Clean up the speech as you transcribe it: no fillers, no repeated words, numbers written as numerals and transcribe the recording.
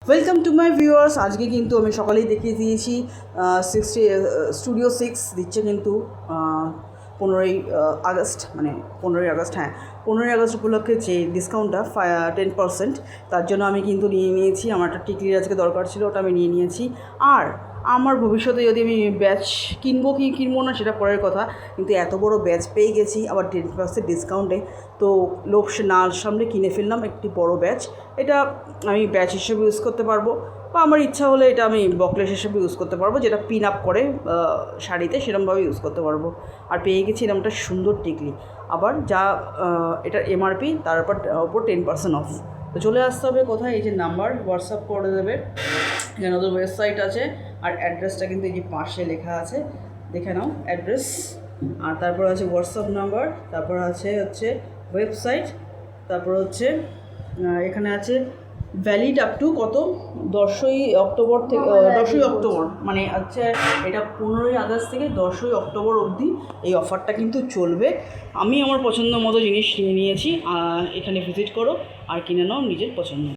Welcome to my viewers. আজকে কিন্তু আমি সকালেই দেখিয়ে দিয়েছি স্টুডিও 6 দিচ্ছে কিন্তু 15ই আগস্ট, মানে 15ই আগস্ট, হ্যাঁ 15ই আগস্ট উপলক্ষে যে ডিসকাউন্টটা 10%, তার জন্য আমি কিন্তু নিয়ে নিয়েছি। আমার একটা টিকলির আজকে দরকার ছিল, ওটা আমি নিয়ে নিয়েছি। আর আমার ভবিষ্যতে যদি আমি ব্যাচ কিনবো না সেটা পরের কথা, কিন্তু এত বড় ব্যাচ পেয়ে গেছি আবার 10% ডিসকাউন্টে, তো লোভ না সামনে কিনে ফেললাম একটি বড় ব্যাচ। এটা আমি ব্যাচ হিসেবে ইউজ করতে পারবো, বা আমার ইচ্ছা হলে এটা আমি বকলেস হিসেবে ইউজ করতে পারবো, যেটা পিন আপ করে শাড়িতে সেরকমভাবে ইউজ করতে পারবো। আর পেয়ে গেছি এরকম একটা সুন্দর টিকলি, আবার যা এটার এমআরপি তার ওপর 10% অফ। তো চলে আসতে হবে কোথায়, এই যে নাম্বার হোয়াটসঅ্যাপ করে দেবে, এখানে ওদের ওয়েবসাইট আছে, আর অ্যাড্রেসটা কিন্তু এই যে পাশে লেখা আছে, দেখে নাও অ্যাড্রেস। আর তারপর আছে হোয়াটসঅ্যাপ নাম্বার, তারপর হচ্ছে ওয়েবসাইট, তারপর হচ্ছে এখানে আছে ভ্যালিড আপ টু কত 10ই অক্টোবর থেকে 10ই অক্টোবর, মানে হচ্ছে এটা 15ই আগস্ট থেকে 10ই অক্টোবর অবধি এই অফারটা কিন্তু চলবে। আমি আমার পছন্দ মতো জিনিস নিয়ে নিয়েছি, এখানে ভিজিট করো আর কিনে নাও নিজের পছন্দ।